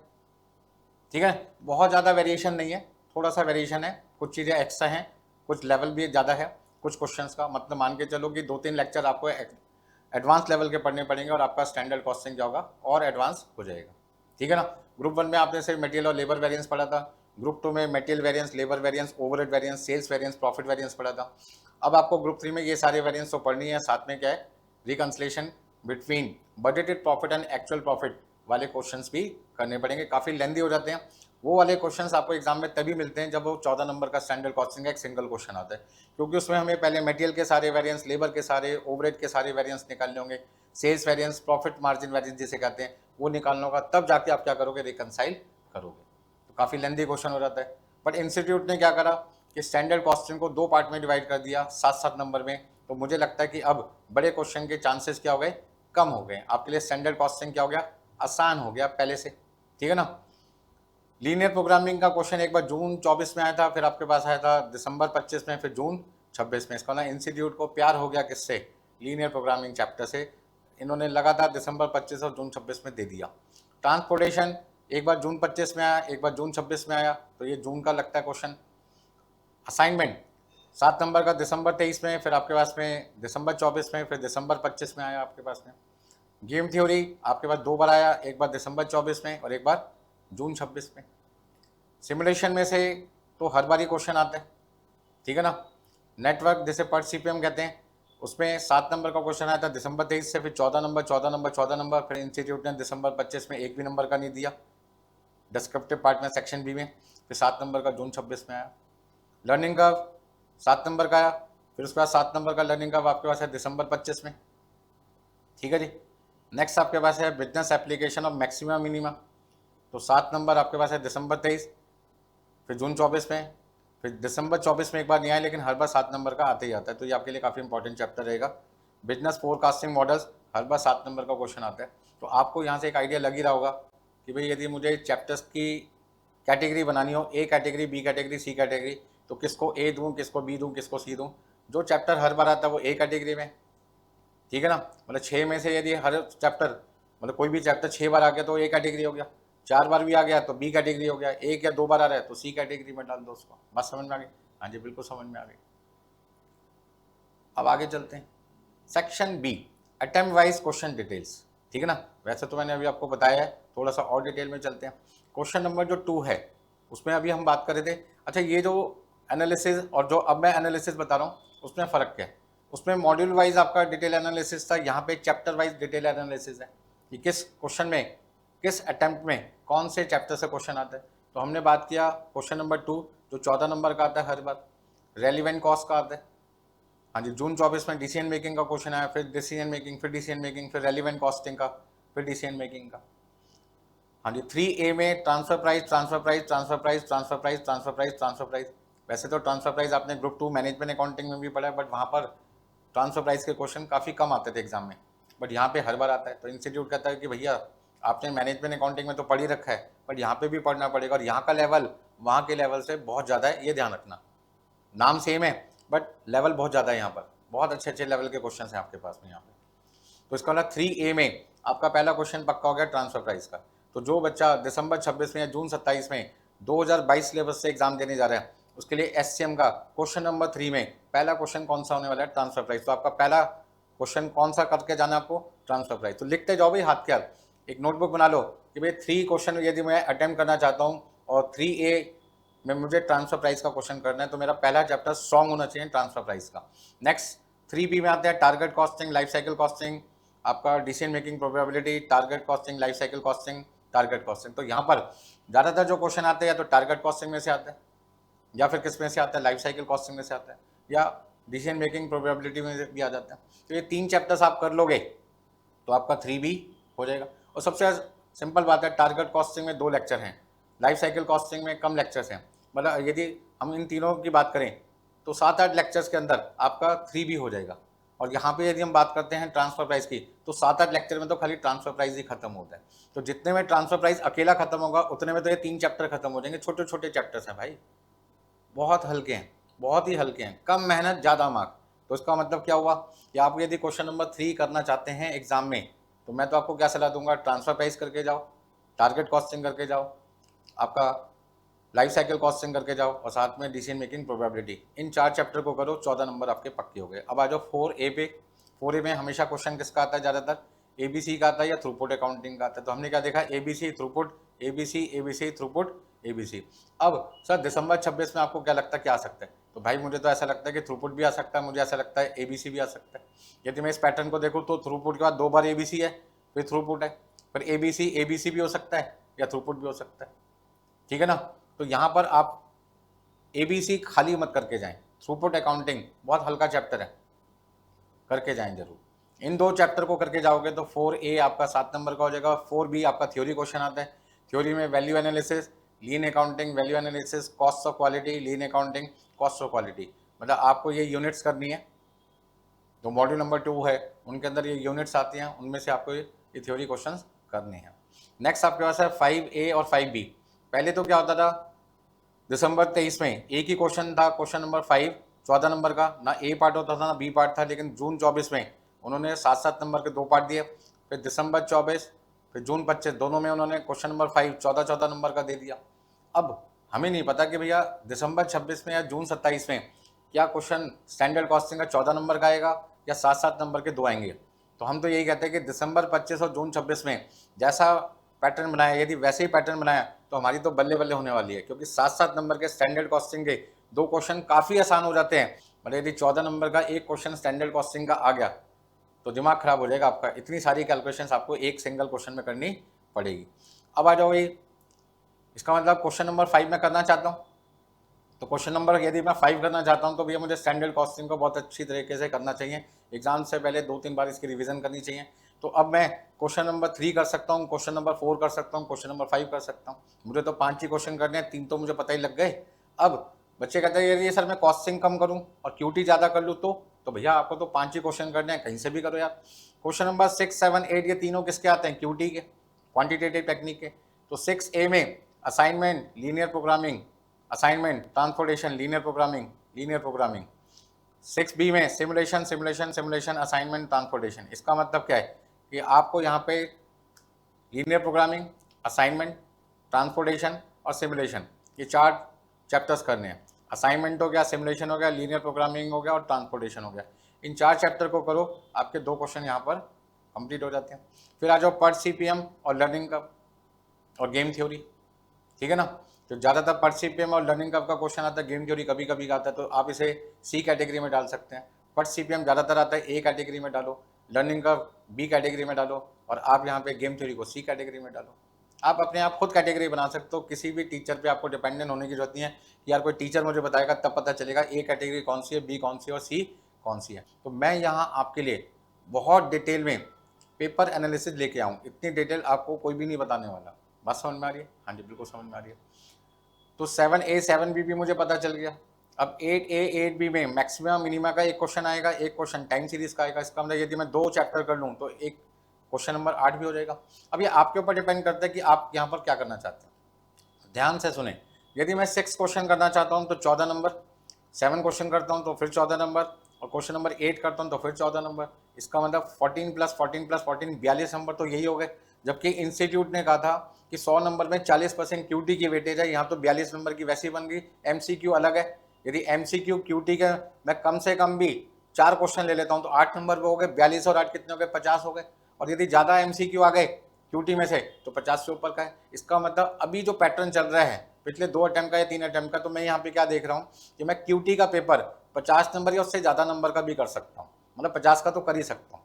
ठीक है। बहुत ज़्यादा वेरिएशन नहीं है, थोड़ा सा वेरिएशन है, कुछ चीज़ें एक्स्ट्रा हैं, कुछ लेवल भी ज़्यादा है कुछ क्वेश्चंस का, मतलब मान के चलो कि 2-3 लेक्चर आपको एडवांस लेवल के पढ़ने पड़ेंगे और आपका स्टैंडर्ड कॉस्टिंग जो होगा और एडवांस हो जाएगा, ठीक है ना। ग्रुप 1 में आपने सिर्फ मटेरियल और लेबर वेरिएंस पढ़ा था, ग्रुप 2 में material variance, labour variance, overhead variance, sales variance, profit variance पढ़ा था। अब आपको ग्रुप 3 में ये सारे वेरिएंस तो पढ़नी है, साथ में क्या है, reconciliation between budgeted profit and actual profit वाले क्वेश्चंस भी करने पड़ेंगे, काफ़ी लेंदी हो जाते हैं वो वाले क्वेश्चंस। आपको एग्जाम में तभी मिलते हैं जब वो 14 नंबर का स्टैंडर्ड कॉस्टिंग का एक सिंगल क्वेश्चन आता है, क्योंकि उसमें हमें पहले मटेरियल के सारे वेरिएंस, लेबर के सारे, ओवरहेड के सारे वेरिएंस निकालने होंगे, sales variance, profit margin variance जिसे कहते हैं वो निकालना होगा, तब जाके आप क्या करोगे, रिकनसाइल करोगे। तो काफ़ी लेंदी क्वेश्चन हो जाता है। बट इंस्टीट्यूट ने क्या करा कि स्टैंडर्ड कॉस्टिंग को 2 पार्ट में डिवाइड कर दिया, 7-7 नंबर में। तो मुझे लगता है कि अब बड़े क्वेश्चन के चांसेस क्या हो गए, कम हो गए, आपके लिए स्टैंडर्ड कॉस्टिंग क्या हो गया, आसान हो गया पहले से, ठीक है ना। लीनियर प्रोग्रामिंग का क्वेश्चन एक बार जून 24 में आया था, फिर आपके पास आया था दिसंबर 25 में, फिर जून 26 में। इसका ना इंस्टीट्यूट को प्यार हो गया किससे, लीनियर प्रोग्रामिंग चैप्टर से, इन्होंने लगातार दिसंबर 25 और जून 26 में दे दिया। ट्रांसपोर्टेशन एक बार जून 25 में आया, एक बार जून 26 में आया, तो ये जून का लगता है क्वेश्चन। असाइनमेंट 7 नंबर का दिसंबर 23 में, फिर आपके पास में दिसंबर 24 में, फिर दिसंबर 25 में आया आपके पास में। गेम थ्योरी आपके पास 2 बार आया, एक बार दिसंबर 24 में और एक बार जून 26 में। सिमुलेशन में से तो हर बार ही क्वेश्चन आते हैं, ठीक है ना। नेटवर्क जिसे पर CPM कहते हैं, उसमें 7 नंबर का क्वेश्चन आया था दिसंबर 23 से, फिर 14 नंबर 14 नंबर 14 नंबर, फिर इंस्टीट्यूट ने दिसंबर 25 में एक भी नंबर का नहीं दिया डिस्क्रिप्टिव पार्ट में, सेक्शन बी में, फिर 7 नंबर का जून 26 में आया। लर्निंग कर्व 7 नंबर का आया, फिर उसके बाद 7 नंबर का लर्निंग कर्व आपके पास है दिसंबर 25 में, ठीक है जी। नेक्स्ट आपके पास है business application of maxima minima, तो 7 नंबर आपके पास है दिसंबर 23, फिर जून 24 में, फिर दिसंबर 24 में एक बार नहीं आया, लेकिन हर बार 7 नंबर का आते ही आता है, तो ये आपके लिए काफ़ी इंपॉर्टेंट चैप्टर रहेगा। बिजनेस फोरकास्टिंग मॉडल्स हर बार 7 नंबर का क्वेश्चन आता है। तो आपको यहाँ से एक आइडिया लग ही रहा होगा कि भाई यदि मुझे चैप्टर्स की कैटेगरी बनानी हो, A category, B category, C category, तो किसको A दूँ, किसको B दूँ, किसको C दूँ। जो चैप्टर हर बार आता है वो A कैटेगरी में, ठीक है ना। मतलब 6 में से यदि हर चैप्टर, मतलब कोई भी चैप्टर 6 बार आ गया तो ए कैटेगरी हो गया, 4 बार भी आ गया तो बी कैटेगरी हो गया, 1 या 2 बार आ रहा है तो सी कैटेगरी में डाल दो उसको। बात समझ में आ गई? हाँ जी बिल्कुल समझ में आ गई। अब आगे चलते हैं। Section B, attempt wise question details. ठीक है ना, वैसे तो मैंने अभी आपको बताया है, थोड़ा सा और डिटेल में चलते हैं। क्वेश्चन नंबर जो 2 है उसमें अभी हम बात कर रहे थे। अच्छा, ये जो एनालिसिस और जो अब मैं एनालिसिस बता रहा हूँ उसमें फ़र्क क्या है? उसमें मॉड्यूल वाइज आपका डिटेल एनालिसिस था, यहाँ पे चैप्टर वाइज डिटेल एनालिसिस है कि किस क्वेश्चन में, किस अटेम्प्ट में कौन से चैप्टर से क्वेश्चन आता है। तो हमने बात किया क्वेश्चन नंबर 2 जो 14 नंबर का आता है हर बार, रेलिवेंट कॉस्ट का आता है। हाँ जी, जून 24 में डिसीजन मेकिंग का क्वेश्चन आया, फिर डिसीजन मेकिंग, फिर डिसीजन मेकिंग, फिर रेलिवेंट कॉस्टिंग का, फिर डिसीजन मेकिंग का। हाँ जी, 3A में transfer price, transfer price, transfer price, transfer price, transfer price, transfer price. वैसे तो ट्रांसफर प्राइस आपने ग्रुप 2 मैनेजमेंट अकाउंटिंग में भी पढ़ा है, बट वहाँ पर ट्रांसफर प्राइस के क्वेश्चन काफ़ी कम आते थे एग्जाम में, बट यहाँ पे हर बार आता है। तो इंस्टीट्यूट कहता है कि भैया आपने मैनेजमेंट अकाउंटिंग में तो पढ़ ही रखा है, बट यहाँ पे भी पढ़ना पड़ेगा, और यहाँ का लेवल वहाँ के लेवल से बहुत ज़्यादा है, ये ध्यान रखना। नाम सेम है बट लेवल बहुत ज़्यादा है, यहाँ पर बहुत अच्छे अच्छे लेवल के क्वेश्चन हैं आपके पास में यहाँ पे। तो इसका मतलब 3A में आपका पहला क्वेश्चन पक्का हो गया ट्रांसफर प्राइस का। तो जो बच्चा दिसंबर 26 में या जून 27 में 2022 सिलेबस से एग्जाम देने जा रहा है उसके लिए SCM का क्वेश्चन नंबर 3 में पहला क्वेश्चन कौन सा होने वाला है? Transfer price. तो आपका पहला क्वेश्चन कौन सा करके जाना है आपको? Transfer price. तो लिखते जाओ भाई हाथ के हाथ, एक नोटबुक बना लो कि भाई 3 क्वेश्चन यदि मैं अटेम्प्ट करना चाहता हूँ और 3A में मुझे ट्रांसफर प्राइस का क्वेश्चन करना है, तो मेरा पहला चैप्टर स्ट्रॉन्ग होना चाहिए ट्रांसफर प्राइस का। नेक्स्ट 3B में आते हैं target costing, life cycle costing, आपका decision making probability, target costing, life cycle costing, target costing. तो यहाँ पर ज़्यादातर जो क्वेश्चन आते हैं या तो टारगेट कॉस्टिंग में से आते हैं, या फिर किस में से आता है? लाइफ साइकिल कॉस्टिंग में से आता है, या डिसीजन मेकिंग प्रोबेबिलिटी में भी आ जाता है। तो ये 3 चैप्टर्स आप कर लोगे तो आपका 3B हो जाएगा। और सबसे सिंपल बात है, टारगेट कॉस्टिंग में 2 लेक्चर हैं, लाइफ साइकिल कॉस्टिंग में कम लेक्चर्स हैं। मतलब यदि हम इन तीनों की बात करें तो 7-8 लेक्चर्स के अंदर आपका 3B हो जाएगा। और यहाँ पे यदि हम बात करते हैं ट्रांसफर प्राइस की, तो 7-8 लेक्चर में तो खाली ट्रांसफर प्राइस ही खत्म होता है। तो जितने में ट्रांसफर प्राइस अकेला खत्म होगा उतने में तो ये 3 चैप्टर खत्म हो जाएंगे। छोटे छोटे चैप्टर्स हैं भाई, बहुत हल्के हैं, बहुत ही हल्के हैं, कम मेहनत ज़्यादा मार्क। तो इसका मतलब क्या हुआ कि आप यदि क्वेश्चन नंबर 3 करना चाहते हैं एग्जाम में, तो मैं तो आपको क्या सलाह दूंगा? ट्रांसफर प्राइस करके जाओ, टारगेट कॉस्टिंग करके जाओ, आपका लाइफ साइकिल कॉस्टिंग करके जाओ, और साथ में डिसीजन मेकिंग प्रोबेबिलिटी। इन 4 चैप्टर को करो, 14 नंबर आपके पक्के हो गए। अब आ जाओ 4A पे। 4A में हमेशा क्वेश्चन किसका आता है? ज़्यादातर ABC का आता है या थ्रूपुट अकाउंटिंग का आता है। तो हमने क्या देखा? ABC throughput, ABC throughput, ABC। अब सर दिसंबर 26 में आपको क्या लगता है क्या आ सकता है? तो भाई मुझे तो ऐसा लगता है कि थ्रूपुट भी आ सकता है, मुझे ऐसा लगता है ABC भी आ सकता है। यदि मैं इस पैटर्न को देखूँ तो थ्रूपुट के बाद 2 बार ABC है, फिर थ्रूपुट है, फिर ABC भी हो सकता है या थ्रूपुट भी हो सकता है। ठीक है ना। तो यहाँ पर आप ABC खाली मत करके जाएं, थ्रूपुट अकाउंटिंग बहुत हल्का चैप्टर है, करके जाएं जरूर। इन 2 चैप्टर को करके जाओगे तो 4A आपका 7 नंबर का हो जाएगा। 4B आपका थ्योरी क्वेश्चन आता है। थ्योरी में value analysis, lean accounting, value analysis, cost of quality, lean accounting, cost of quality. मतलब आपको ये यूनिट्स करनी है। जो मॉड्यूल नंबर 2 है उनके अंदर ये यूनिट्स आती हैं, उनमें से आपको ये थ्योरी क्वेश्चन करने हैं। नेक्स्ट आपके पास है 5A और 5B। पहले तो क्या होता था, दिसंबर 23 में एक ही क्वेश्चन था, क्वेश्चन नंबर 5, 14 नंबर का, ना A पार्ट होता था ना B पार्ट था। लेकिन जून 24 में उन्होंने 7-7 नंबर के 2 पार्ट दिए। फिर दिसंबर 24 फिर जून 25 दोनों में उन्होंने क्वेश्चन नंबर 5 14-14 नंबर का दे दिया। अब हमें नहीं पता कि भैया दिसंबर 26 में या जून 27 में क्या क्वेश्चन स्टैंडर्ड कॉस्टिंग का 14 नंबर का आएगा या 7-7 नंबर के 2 आएंगे। तो हम तो यही कहते हैं कि दिसंबर 25 और जून 26 में जैसा पैटर्न बनाया, यदि वैसे ही पैटर्न बनाया तो हमारी तो बल्ले बल्ले होने वाली है, क्योंकि 7-7 नंबर के स्टैंडर्ड कॉस्टिंग के 2 क्वेश्चन काफ़ी आसान हो जाते हैं। मतलब यदि 14 नंबर का एक क्वेश्चन स्टैंडर्ड कॉस्टिंग का आ गया तो दिमाग खराब हो जाएगा आपका। इतनी सारी कैलकुलेशंस आपको एक सिंगल क्वेश्चन में करनी पड़ेगी। अब आ जाओ, ये इसका मतलब क्वेश्चन नंबर 5 में करना चाहता हूँ, तो क्वेश्चन नंबर यदि मैं 5 करना चाहता हूँ तो भैया मुझे स्टैंडर्ड कॉस्टिंग को बहुत अच्छी तरीके से करना चाहिए। एग्जाम से पहले 2-3 बार इसकी रिवीजन करनी चाहिए। तो अब मैं क्वेश्चन नंबर 3 कर सकता हूँ, क्वेश्चन नंबर 4 कर सकता हूँ, क्वेश्चन नंबर 5 कर सकता हूँ। मुझे तो 5 ही क्वेश्चन करने हैं, 3 तो मुझे पता ही लग गए। अब बच्चे कहते हैं ये सर मैं कॉस्टिंग कम करूँ और क्यूटी ज़्यादा कर लूँ, तो भैया आपको तो 5 ही क्वेश्चन करने हैं, कहीं से भी करो यार। क्वेश्चन नंबर 6, 7, 8 ये तीनों किसके आते हैं? क्यूटी के, क्वान्टिटेटिव टेक्निक के। तो 6A में assignment linear programming, assignment transportation linear programming, linear programming. 6B में simulation simulation simulation assignment transportation. इसका मतलब क्या है कि आपको यहाँ पे लीनियर प्रोग्रामिंग, असाइनमेंट, ट्रांसपोर्टेशन और सिमुलेशन, ये 4 चैप्टर्स करने हैं। असाइनमेंट हो गया, सिमुलेशन हो गया, लीनियर प्रोग्रामिंग हो गया और ट्रांसपोर्टेशन हो गया। इन 4 चैप्टर को करो, आपके 2 क्वेश्चन यहाँ पर कंप्लीट हो जाते हैं। फिर आ जाओ पर CPM और लर्निंग कर्व और गेम थ्योरी, ठीक है ना। तो ज़्यादातर पर CPM और लर्निंग कर्व का क्वेश्चन आता है, गेम थ्योरी कभी कभी आता है, तो आप इसे C कैटेगरी में डाल सकते हैं। पर CPM ज़्यादातर आता है A कैटेगरी में डालो, लर्निंग कर्व B कैटेगरी में डालो और आप यहाँ पे गेम थ्योरी को C कैटेगरी में डालो। आप अपने आप खुद कैटेगरी बना सकते हो, किसी भी टीचर पे आपको डिपेंडेंट होने की जरूरत नहीं है कि यार कोई टीचर मुझे बताएगा तब पता चलेगा A कैटेगरी कौन सी है, B कौन सी है और C कौन सी है। तो मैं यहाँ आपके लिए बहुत डिटेल में पेपर एनालिसिस लेके आऊँ, इतनी डिटेल आपको कोई भी नहीं बताने वाला। बात समझ में आ रही है? हाँ जी, बिल्कुल समझ में आ रही है। तो 7A 7B भी मुझे पता चल गया। अब 8A 8B में मैक्सिमम मिनिमा का एक क्वेश्चन आएगा, एक क्वेश्चन टाइम सीरीज का आएगा। इसका मतलब यदि मैं 2 चैप्टर कर लूँ तो एक क्वेश्चन नंबर 8 भी हो जाएगा। अब ये आपके ऊपर डिपेंड करता है कि आप यहाँ पर क्या करना चाहते हैं। ध्यान से सुने, यदि मैं 6 क्वेश्चन करना चाहता हूँ तो 14 नंबर, 7 क्वेश्चन करता हूँ तो फिर 14 नंबर, और क्वेश्चन नंबर 8 करता हूँ तो फिर 14 नंबर। इसका मतलब 14 + 14 + 14 42 नंबर तो यही हो गए। जबकि इंस्टीट्यूट ने कहा था कि 100 नंबर में 40% QT की वेटेज है, यहाँ तो 42 नंबर की वैसी बन गई। MCQ अलग है। यदि MCQ QT के मैं कम से कम भी 4 क्वेश्चन ले लेता हूँ तो 8 नंबर पे हो गए। 42 और 8 कितने हो गए? 50 हो गए। और यदि ज़्यादा MCQ आ गए QT में से तो 50 से ऊपर का है। इसका मतलब अभी जो पैटर्न चल रहा है पिछले 2 अटेम्प्ट का या 3 अटेम्प्ट का, तो मैं यहाँ पे क्या देख रहा हूँ कि मैं QT का पेपर 50 नंबर या उससे ज़्यादा नंबर का भी कर सकता हूँ, मतलब 50 का तो कर ही सकता हूँ।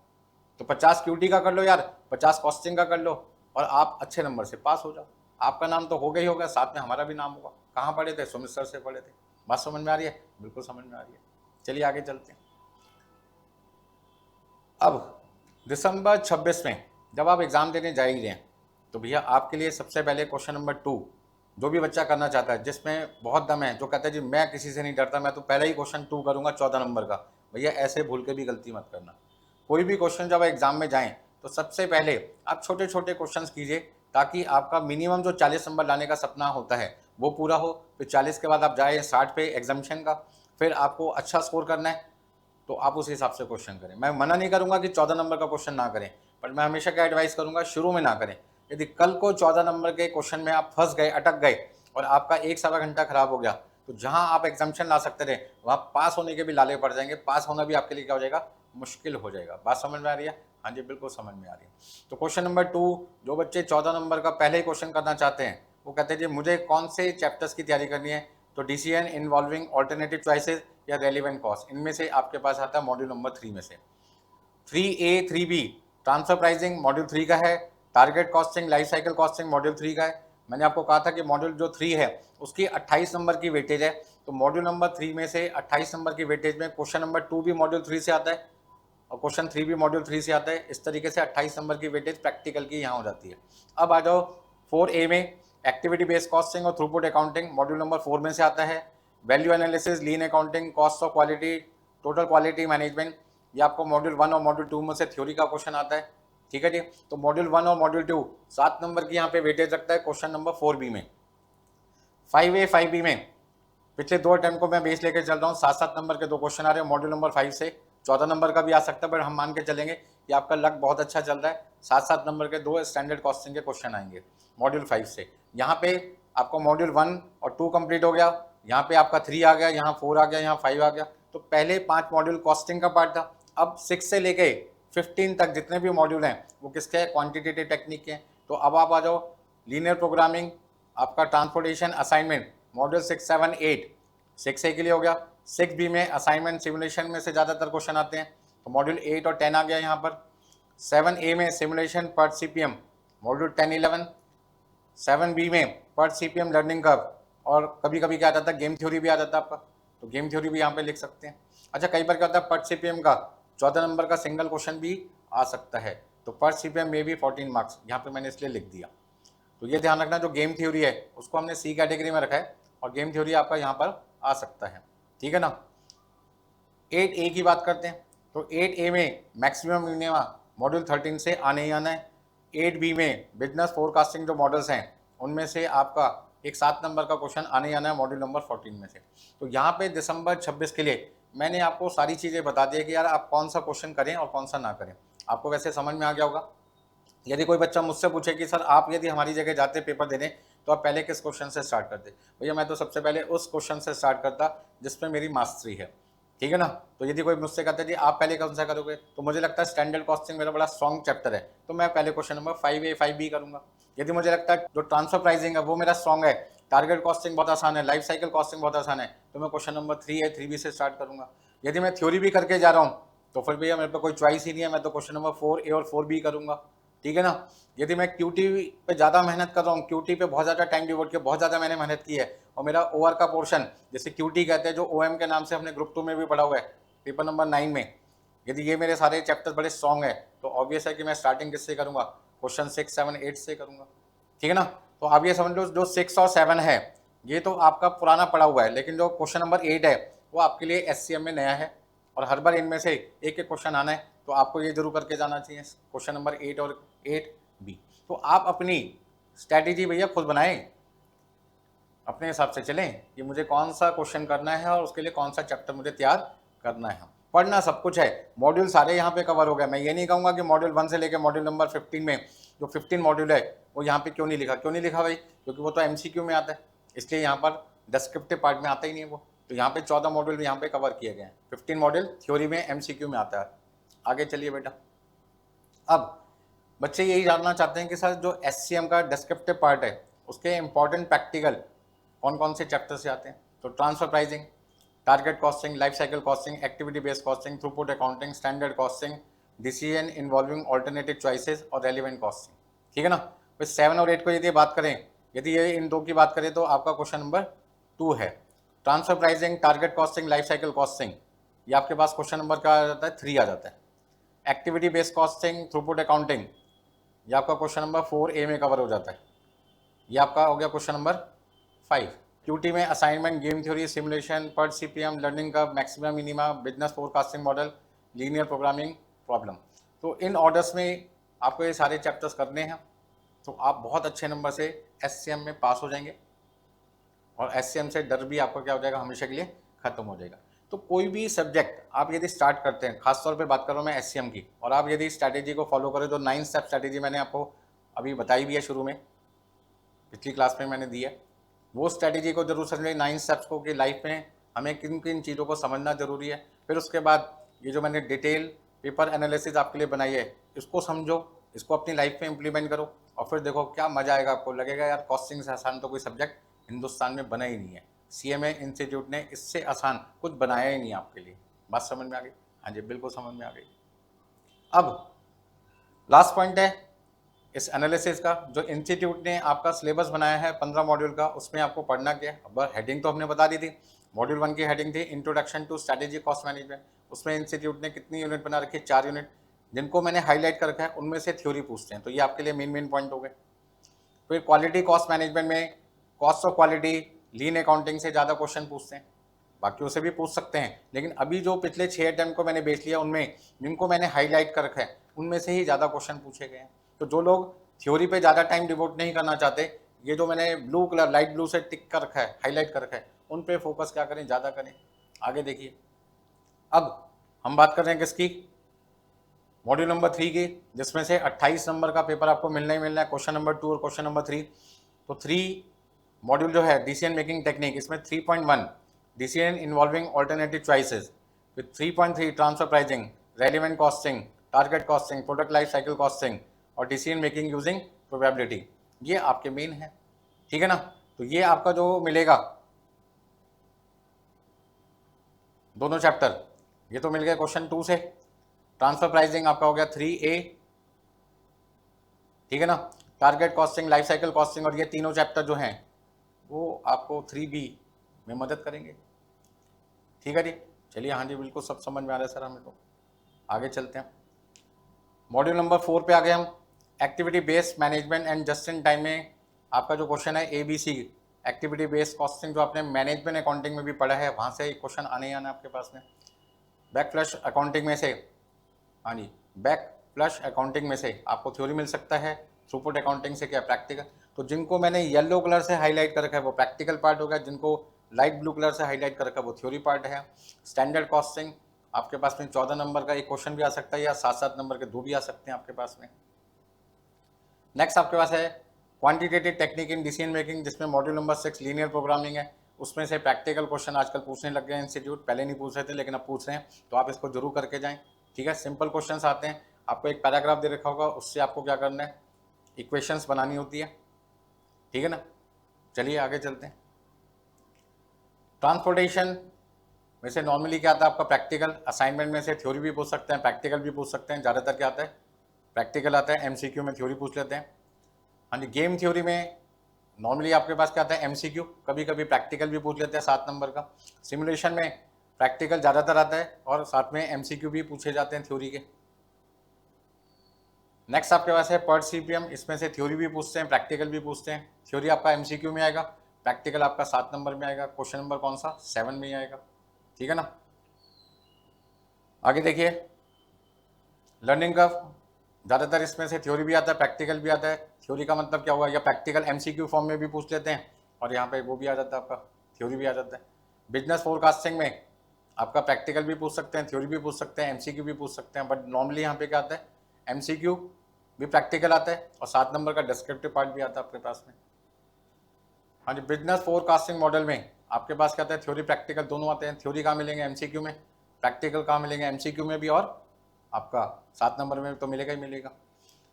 तो 50 QT का कर लो यार, 50 कॉस्टिंग का कर लो और आप अच्छे नंबर से पास हो जाओ। आपका नाम तो हो गया ही होगा, साथ में हमारा भी नाम होगा। कहाँ पढ़े थे? सुमित सर से पढ़े थे। बात समझ में आ रही है? बिल्कुल समझ में आ रही है। चलिए आगे चलते हैं। अब दिसंबर 26 में जब आप एग्ज़ाम देने जा ही रहे हैं तो भैया आपके लिए सबसे पहले क्वेश्चन नंबर 2, जो भी बच्चा करना चाहता है, जिसमें बहुत दम है, जो कहता है जी मैं किसी से नहीं डरता, मैं तो पहले ही क्वेश्चन 2 करूँगा 14 नंबर का, भैया ऐसे भूल के भी गलती मत करना। कोई भी क्वेश्चन जब एग्जाम में जाएं तो सबसे पहले आप छोटे छोटे क्वेश्चन कीजिए, ताकि आपका मिनिमम जो 40 नंबर लाने का सपना होता है वो पूरा हो। फिर 40 के बाद आप जाए 60 पे एग्जामिशन का, फिर आपको अच्छा स्कोर करना है तो आप उस हिसाब से क्वेश्चन करें। मैं मना नहीं करूंगा कि 14 नंबर का क्वेश्चन ना करें, पर मैं हमेशा क्या एडवाइस करूंगा, शुरू में ना करें। यदि कल को 14 नंबर के क्वेश्चन में आप फंस गए, अटक गए और आपका 1 सवा घंटा खराब हो गया, तो जहां आप एग्जामिशन ला सकते थे वहां पास होने के भी लाले पड़ जाएंगे। पास होना भी आपके लिए क्या हो जाएगा? मुश्किल हो जाएगा। बात समझ में आ रही है? हाँ जी, बिल्कुल समझ में आ रही है। तो क्वेश्चन नंबर 2, जो बच्चे 14 नंबर का पहले ही क्वेश्चन करना चाहते हैं वो कहते हैं जी मुझे कौन से चैप्टर्स की तैयारी करनी है, तो DCN इन्वॉल्विंग ऑल्टरनेटिव चॉइसेस या रेलिवेंट कॉस्ट, इनमें से आपके पास आता है मॉड्यूल नंबर 3 में से 3A 3B transfer pricing module 3 का है, target costing life cycle costing module 3 का है। मैंने आपको कहा था कि मॉड्यूल जो 3 है उसकी 28 नंबर की वेटेज है, तो मॉड्यूल नंबर 3 में से 28 नंबर की वेटेज में क्वेश्चन नंबर 2 भी मॉड्यूल 3 से आता है और क्वेश्चन 3 भी मॉड्यूल 3 से आता है। इस तरीके से 28 नंबर की वेटेज प्रैक्टिकल की यहाँ हो जाती है। अब आ जाओ 4A में एक्टिविटी बेस्ड कॉस्टिंग और थ्रूपुट अकाउंटिंग, मॉड्यूल नंबर 4 में से आता है। Value analysis, lean accounting, cost of quality, total quality management, ये आपको मॉड्यूल 1 और मॉड्यूल 2 में से थ्योरी का क्वेश्चन आता है। ठीक है जी। तो मॉड्यूल 1 और मॉड्यूल 2 7 नंबर की यहाँ पे वेटेज रखता है क्वेश्चन नंबर 4B में। 5A 5B में पिछले 2 अटेम्प्ट को मैं बेस लेकर चल रहा हूँ, 7-7 नंबर के 2 क्वेश्चन आ रहे हैं मॉड्यूल नंबर 5 से। 14 नंबर का भी आ सकता है, बट हम मान के चलेंगे कि आपका लक बहुत अच्छा चल रहा है। 7-7 नंबर के 2 स्टैंडर्ड कॉस्टिंग के क्वेश्चन आएंगे मॉड्यूल 5 से। यहाँ पे आपको मॉड्यूल 1 और 2 कंप्लीट हो गया, यहाँ पे आपका 3 आ गया, यहाँ 4 आ गया, यहाँ 5 आ गया। तो पहले 5 मॉड्यूल कॉस्टिंग का पार्ट था। अब 6 से लेके 15 तक जितने भी मॉड्यूल हैं वो किसके हैं? क्वांटिटेटिव टेक्निक के हैं। तो अब आप आ जाओ लीनियर प्रोग्रामिंग, आपका ट्रांसपोर्टेशन असाइनमेंट मॉड्यूल 6, 7, 8, 6A के लिए हो गया। 6B में असाइनमेंट सिमुलेशन में से ज़्यादातर क्वेश्चन आते हैं, तो मॉड्यूल 8 और 10 आ गया यहाँ पर। 7A में सिमुलेशन पर CPM मॉड्यूल 10, 11। 7B में पर CPM लर्निंग कर्व, और कभी कभी क्या आ जाता है गेम थ्योरी भी आ जाता है आपका, तो गेम थ्योरी भी यहाँ पे लिख सकते हैं। अच्छा, कई बार क्या होता है पर CPM का 14 नंबर का सिंगल क्वेश्चन भी आ सकता है, तो पर CPM में भी 14 मार्क्स, यहाँ पे मैंने इसलिए लिख दिया। तो ये ध्यान रखना, जो गेम थ्योरी है उसको हमने C कैटेगरी में रखा है और गेम थ्योरी आपका यहाँ पर आ सकता है। ठीक है ना। 8A की बात करते हैं, तो 8A में मैक्सिमम मिनिमा मॉड्यूल 13 से आने ही आना है। 8B में बिजनेस फोरकास्टिंग जो मॉडल्स हैं उनमें से आपका एक 7 नंबर का क्वेश्चन आने ही आना है मॉड्यूल नंबर 14 में से। तो यहाँ पे दिसंबर 26 के लिए मैंने आपको सारी चीज़ें बता दी है कि यार आप कौन सा क्वेश्चन करें और कौन सा ना करें। आपको वैसे समझ में आ गया होगा। यदि कोई बच्चा मुझसे पूछे कि सर आप यदि हमारी जगह जाते पेपर देने तो आप पहले किस क्वेश्चन से स्टार्ट करते, भैया मैं तो सबसे पहले उस क्वेश्चन से स्टार्ट करता जिसमें मेरी मास्टरी है, ठीक है ना। तो यदि कोई मुझसे कहता है जी आप पहले कौन सा करोगे, तो मुझे लगता है स्टैंडर्ड कॉस्टिंग मेरा बड़ा स्ट्रॉन्ग चैप्टर है, तो मैं पहले क्वेश्चन नंबर 5A 5B करूंगा। यदि मुझे लगता है जो ट्रांसफर प्राइसिंग है वो मेरा स्ट्रॉन्ग है, टारगेट कॉस्टिंग बहुत आसान है, लाइफ साइकिल कॉस्टिंग बहुत आसान है, तो मैं क्वेश्चन नंबर 3A 3B से स्टार्ट करूंगा। यदि मैं थ्योरी भी करके जा रहा हूँ तो फिर भैया मेरे पे कोई चॉइस ही नहीं है, मैं तो क्वेश्चन नंबर 4A और 4B करूंगा, ठीक है ना। यदि मैं क्यूटी पे ज़्यादा मेहनत कर रहा हूँ, क्यूटी पे बहुत ज़्यादा टाइम डिवोट किया, बहुत ज़्यादा मैंने मेहनत की है और मेरा ओआर का पोर्शन जैसे क्यूटी कहते हैं जो ओएम के नाम से हमने ग्रुप 2 में भी पढ़ा हुआ है पेपर नंबर 9 में, यदि ये मेरे सारे चैप्टर्स बड़े स्ट्रॉन्ग है तो ऑब्वियस है कि मैं स्टार्टिंग किससे करूँगा, क्वेश्चन 6 7 8 से करूँगा, ठीक है ना। तो आप ये समझ लो जो 6 और 7 है ये तो आपका पुराना पड़ा हुआ है, लेकिन जो क्वेश्चन नंबर 8 है वो आपके लिए एससीएम में नया है और हर बार इनमें से एक एक क्वेश्चन आना है, तो आपको ये जरूर करके जाना चाहिए क्वेश्चन नंबर 8 और 8B। तो आप अपनी स्ट्रैटेजी भैया खुद बनाएं, अपने हिसाब से चलें कि मुझे कौन सा क्वेश्चन करना है और उसके लिए कौन सा चैप्टर मुझे तैयार करना है। पढ़ना सब कुछ है, मॉड्यूल सारे यहाँ पे कवर हो गए। मैं ये नहीं कहूँगा कि मॉड्यूल 1 से लेकर मॉड्यूल नंबर 15 में जो 15 मॉड्यूल है वो यहाँ पे क्यों नहीं लिखा, क्यों नहीं लिखा भाई, क्योंकि वो तो MCQ में आता है, इसलिए यहाँ पर डिस्क्रिप्टिव पार्ट में आता ही नहीं है वो। तो यहाँ पे 14 मॉड्यूल यहाँ पे कवर किए गए हैं, 15 मॉड्यूल थ्योरी में MCQ में आता है। आगे चलिए बेटा, अब बच्चे यही जानना चाहते हैं कि सर जो SCM का डिस्क्रिप्टिव पार्ट है उसके इंपॉर्टेंट प्रैक्टिकल कौन कौन से चैप्टर से आते हैं। तो transfer pricing, target costing, life cycle costing, activity based costing, throughput accounting, standard costing, decision involving alternative choices और रेलिवेंट कॉस्टिंग, ठीक है ना। फिर 7 और 8 को यदि बात करें, यदि ये इन दो की बात करें तो आपका क्वेश्चन नंबर 2 है। Transfer pricing, target costing, life cycle costing, ये आपके पास क्वेश्चन नंबर का आ जाता है 3 आ जाता है। Activity based costing, throughput accounting, ये आपका क्वेश्चन नंबर 4A में कवर हो जाता है। ये आपका हो गया क्वेश्चन नंबर 5। क्यूटी में assignment, game theory, simulation, PERT CPM, learning curve, maximum minima, business forecasting model, linear programming problem. तो इन ऑर्डर्स में आपको ये सारे चैप्टर्स करने हैं, तो आप बहुत अच्छे नंबर से SCM में पास हो जाएंगे और SCM से डर भी आपको क्या हो जाएगा, हमेशा के लिए खत्म हो जाएगा। तो कोई भी सब्जेक्ट आप यदि स्टार्ट करते हैं, खासतौर पे बात कर रहा हूँ मैं SCM की, और आप यदि स्ट्रैटेजी को फॉलो करें, जो 9 स्टेप स्ट्रैटेजी मैंने आपको अभी बताई भी है शुरू में, पिछली क्लास में मैंने दी है, वो स्ट्रैटेजी को जरूर समझें, 9 स्टेप्स को कि लाइफ में हमें किन किन चीज़ों को समझना जरूरी है। फिर उसके बाद ये जो मैंने डिटेल पेपर एनालिसिस आपके लिए बनाई है, इसको समझो, इसको अपनी लाइफ में इम्प्लीमेंट करो और फिर देखो क्या मजा आएगा, आपको लगेगा यार कॉस्टिंग से आसान तो कोई सब्जेक्ट हिंदुस्तान में बना ही नहीं है। CMA इंस्टीट्यूट ने इससे आसान कुछ बनाया ही नहीं आपके लिए। बात समझ में आ गई? हाँ जी, बिल्कुल समझ में आ गई। अब लास्ट पॉइंट है इस एनालिसिस का, जो इंस्टीट्यूट ने आपका सिलेबस बनाया है 15 मॉड्यूल का, उसमें आपको पढ़ना क्या है। अब हेडिंग तो हमने बता दी थी, मॉड्यूल 1 की हेडिंग थी introduction to strategy cost management. उसमें इंस्टीट्यूट ने कितनी यूनिट बना रखी है, 4 यूनिट, जिनको मैंने हाईलाइट कर रखा है उनमें से थ्योरी पूछते हैं, तो ये आपके लिए मेन पॉइंट हो गए। फिर क्वालिटी कॉस्ट मैनेजमेंट में cost of quality, lean accounting से ज़्यादा क्वेश्चन पूछते हैं, बाकी उसे भी पूछ सकते हैं, लेकिन अभी जो पिछले 6 अटैम्प्ट को मैंने बेच लिया उनमें जिनको मैंने हाईलाइट कर रखा है उनमें से ही ज़्यादा क्वेश्चन पूछे गए हैं। तो जो लोग थ्योरी पे ज़्यादा टाइम डिवोट नहीं करना चाहते, ये जो मैंने ब्लू कलर लाइट ब्लू से टिक कर रखा है, हाईलाइट कर रखा है, उन पे फोकस क्या करें, ज़्यादा करें। आगे देखिए, अब हम बात कर रहे हैं किसकी, मॉड्यूल नंबर 3 की, जिसमें से 28 नंबर का पेपर आपको मिलना ही मिलना है, क्वेश्चन नंबर 2 और क्वेश्चन नंबर 3। तो 3 मॉड्यूल जो है डिसीजन मेकिंग टेक्निक, इसमें 3.1 decision involving alternative choices, with 3.3 transfer pricing, relevant costing, target costing, product life cycle costing और डिसीजन मेकिंग यूजिंग प्रोबेबिलिटी, ये आपके मेन है, ठीक है ना। तो ये आपका जो मिलेगा दोनों चैप्टर, ये तो मिल गया क्वेश्चन 2 से। ट्रांसफर प्राइसिंग आपका हो गया 3A, ठीक है ना। Target costing, life cycle costing और ये तीनों चैप्टर जो हैं वो आपको 3B में मदद करेंगे, ठीक है जी। चलिए, हाँ जी, बिल्कुल सब समझ में आ रहा है सर हमें, तो आगे चलते हैं। मॉड्यूल नंबर 4 पे आ गए हम, activity based management and just in time में आपका जो क्वेश्चन है ABC, एक्टिविटी बेस्ड कॉस्टिंग, जो आपने मैनेजमेंट अकाउंटिंग में भी पढ़ा है, वहाँ से एक क्वेश्चन आने ही आना आपके पास में। बैक फ्लश अकाउंटिंग में से, हाँ जी, बैक फ्लश अकाउंटिंग में से आपको थ्योरी मिल सकता है, थ्रूपुट अकाउंटिंग से क्या प्रैक्टिकल। तो जिनको मैंने येलो कलर से हाईलाइट कर रखा है वो प्रैक्टिकल पार्ट हो गया, जिनको लाइट ब्लू कलर से हाईलाइट कर रखा है वो थ्योरी पार्ट है। स्टैंडर्ड कॉस्टिंग आपके पास में 14 नंबर का एक क्वेश्चन भी आ सकता है या 7-7 नंबर के 2 भी आ सकते हैं आपके पास में। नेक्स्ट आपके पास है quantitative technique in decision making, जिसमें मॉड्यूल नंबर 6 लीनियर प्रोग्रामिंग है। उसमें से प्रैक्टिकल क्वेश्चन आजकल पूछने लग गए हैं इंस्टीट्यूट, पहले नहीं पूछ रहे थे लेकिन अब पूछ रहे हैं, तो आप इसको जरूर करके जाएं। ठीक है, सिंपल क्वेश्चंस आते हैं, आपको एक पैराग्राफ दे रखा होगा, उससे आपको क्या करना है, इक्वेशंस बनानी होती है। ठीक है ना, चलिए आगे चलते हैं। ट्रांसपोर्टेशन में से नॉर्मली क्या आता है आपका प्रैक्टिकल, असाइनमेंट में से थ्योरी भी पूछ सकते हैं, प्रैक्टिकल भी पूछ सकते हैं। ज़्यादातर क्या आता है, प्रैक्टिकल आता है, एमसीक्यू में थ्योरी पूछ लेते हैं। हाँ जी, गेम थ्योरी में नॉर्मली आपके पास क्या आता है, एमसीक्यू, कभी कभी प्रैक्टिकल भी पूछ लेते हैं 7 नंबर का। सिमुलेशन में प्रैक्टिकल ज़्यादातर आता है और साथ में एमसीक्यू भी पूछे जाते हैं थ्योरी के। नेक्स्ट आपके पास है पर्ट सीपीएम, इसमें से थ्योरी भी पूछते हैं, प्रैक्टिकल भी पूछते हैं। थ्योरी आपका एमसीक्यू में आएगा, प्रैक्टिकल आपका 7 नंबर में आएगा। क्वेश्चन नंबर कौन सा, 7 में ही आएगा। ठीक है ना, आगे देखिए लर्निंग कर्व, ज़्यादातर इसमें से थ्योरी भी आता है, प्रैक्टिकल भी आता है। थ्योरी का मतलब क्या हुआ, या प्रैक्टिकल एमसीक्यू फॉर्म में भी पूछ लेते हैं और यहाँ पे वो भी आ जाता है आपका, थ्योरी भी आ जाता है। बिजनेस फोरकास्टिंग में आपका प्रैक्टिकल भी पूछ सकते हैं, थ्योरी भी पूछ सकते हैं, एमसीक्यू भी पूछ सकते हैं, बट नॉर्मली यहाँ पे क्या आता है, एमसीक्यू भी प्रैक्टिकल आता है और 7 नंबर का डिस्क्रिप्टिव पार्ट भी आता है आपके पास में। हाँ जी, बिजनेस फोरकास्टिंग मॉडल में आपके पास क्या आता है, थ्योरी प्रैक्टिकल दोनों आते हैं। थ्योरी कहाँ मिलेंगे, एमसीक्यू में, प्रैक्टिकल कहाँ मिलेंगे, एमसीक्यू में भी और आपका 7 नंबर में तो मिलेगा ही मिलेगा।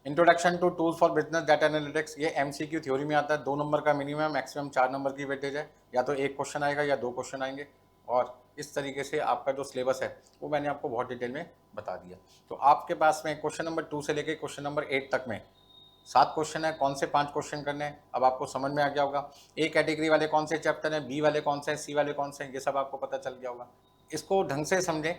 Introduction to tools for business data analytics, ये एमसीक्यू थ्योरी में आता है, 2 नंबर का मिनिमम, मैक्सिमम 4 नंबर की वेटेज है, या तो एक क्वेश्चन आएगा या 2 क्वेश्चन आएंगे। और इस तरीके से आपका जो सिलेबस है वो मैंने आपको बहुत डिटेल में बता दिया। तो आपके पास में क्वेश्चन नंबर 2 से लेकर क्वेश्चन नंबर 8 तक में 7 क्वेश्चन है, कौन से 5 क्वेश्चन करने हैं अब आपको समझ में आ गया होगा। ए कैटेगरी वाले कौन से चैप्टर हैं, बी वाले कौन से हैं, सी वाले कौन से हैं, ये सब आपको पता चल गया होगा। इसको ढंग से समझें,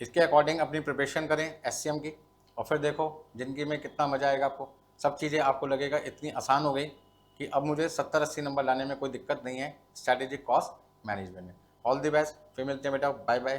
इसके अकॉर्डिंग अपनी प्रिपरेशन करें एससीएम की, और फिर देखो ज़िंदगी में कितना मज़ा आएगा आपको। सब चीज़ें आपको लगेगा इतनी आसान हो गई कि अब मुझे 70-80 नंबर लाने में कोई दिक्कत नहीं है स्ट्रैटेजिक कॉस्ट मैनेजमेंट में। ऑल द बेस्ट, फिर मिलते हैं बेटा, बाय बाय।